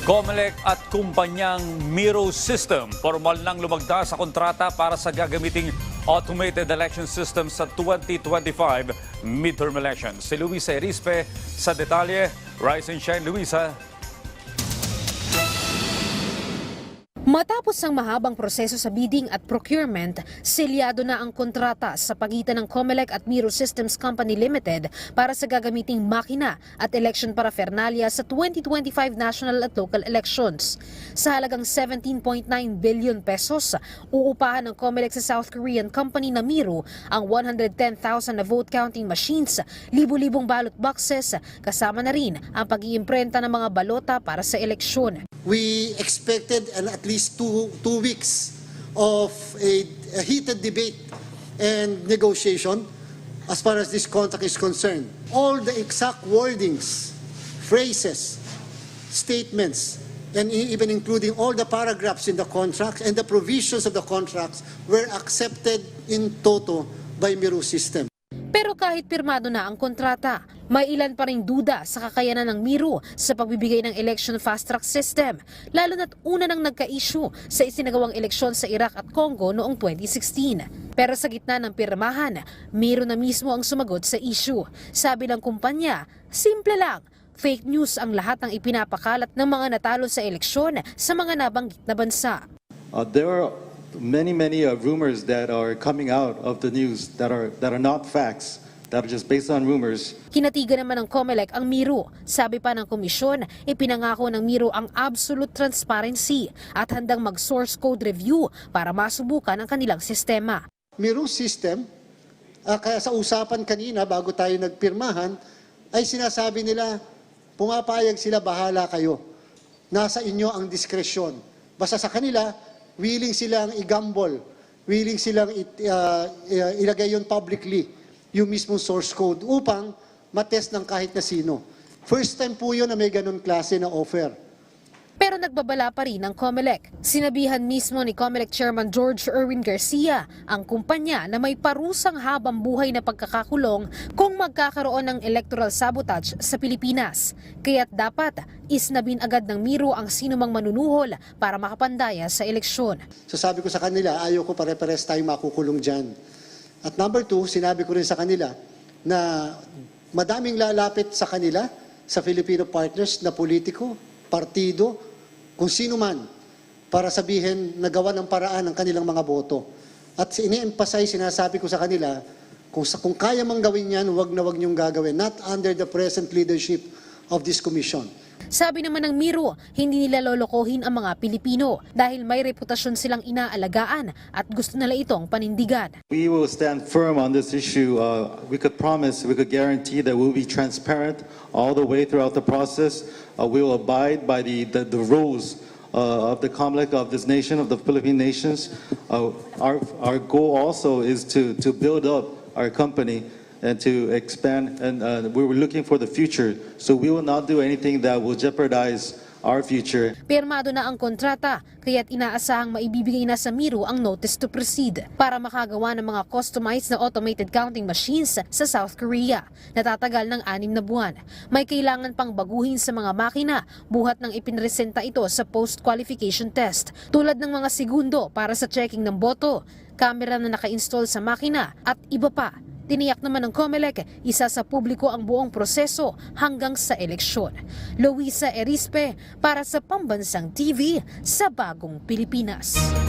Comelec at kumpanyang Miro System formal nang lumagda sa kontrata para sa gagamiting automated election system sa 2025 midterm elections. Si Luisa Erispe sa detalye. Rise and shine, Luisa. Matapos ang mahabang proseso sa bidding at procurement, selyado na ang kontrata sa pagitan ng Comelec at Miro Systems Company Limited para sa gagamiting makina at election paraphernalia sa 2025 national at local elections. Sa halagang 17.9 billion pesos, uupahan ng Comelec sa South Korean company na Miro ang 110,000 na vote counting machines, libu-libong ballot boxes, kasama na rin ang pag-iimprenta ng mga balota para sa eleksyon. We expected at least two weeks of a heated debate and negotiation as far as this contract is concerned. All the exact wordings, phrases, statements, and even including all the paragraphs in the contract and the provisions of the contracts were accepted in toto by Miro System. Pero kahit pirmado na ang kontrata, may ilan pa ring duda sa kakayanan ng Miro sa pagbibigay ng election fast-track system, lalo na't una nang nagka-issue sa isinagawang eleksyon sa Iraq at Congo noong 2016. Pero sa gitna ng pirmahan, Miro na mismo ang sumagot sa issue. Sabi ng kumpanya, simple lang, fake news ang lahat ng ipinapakalat ng mga natalo sa eleksyon sa mga nabanggit na bansa. There are many rumors that are coming out of the news that are not facts, that are just based on rumors. Kinatigan naman ng Comelec ang Miro. Sabi pa ng komisyon, ipinangako ng Miro ang absolute transparency at handang mag-source code review para masubukan ang kanilang sistema. Miro System, kaya sa usapan kanina bago tayo nagpirmahan, ay sinasabi nila, pumapayag sila, bahala kayo. Nasa inyo ang diskresyon. Basta sa kanila, willing silang i-gamble, willing silang ilagay yun publicly, yung mismong source code, upang matest ng kahit na sino. First time po yun na may ganun klase na offer. Pero nagbabala pa rin ang Comelec. Sinabihan mismo ni Comelec Chairman George Erwin Garcia ang kumpanya na may parusang habang buhay na pagkakakulong kung magkakaroon ng electoral sabotage sa Pilipinas. Kaya't dapat isnabin agad ng Miro ang sinumang manunuhol para makapandaya sa eleksyon. So sabi ko sa kanila, ayaw ko pare-pares tayong makukulong dyan. At number two, sinabi ko rin sa kanila na madaming lalapit sa kanila, sa Filipino partners na politiko, partido, kung sino man, para sabihin na gawa ng paraan ng kanilang mga boto. At ini-emphasize, sinasabi ko sa kanila, kung kaya mang gawin yan, wag na wag niyong gagawin. Not under the present leadership of this commission. Sabi naman ng Miro, hindi nila lolokohin ang mga Pilipino dahil may reputasyon silang inaalagaan at gusto nila itong panindigan. We will stand firm on this issue. We could promise, we could guarantee that we'll be transparent all the way throughout the process. We will abide by the rules of the Comelec of this nation, of the Philippine nations. Our goal also is to build up our company and to expand, and we were looking for the future. So we will not do anything that will jeopardize our future. Pirmado na ang kontrata, kaya't inaasahang maibibigay na sa Miro ang notice to proceed para makagawa ng mga customized na automated counting machines sa South Korea. Natatagal ng 6 na buwan. May kailangan pang baguhin sa mga makina, buhat ng ipinresenta ito sa post-qualification test, tulad ng mga segundo para sa checking ng boto, camera na naka-install sa makina at iba pa. Tiniyak naman ng Comelec, isa sa publiko ang buong proseso hanggang sa eleksyon. Luisa Erispe para sa Pambansang TV sa Bagong Pilipinas.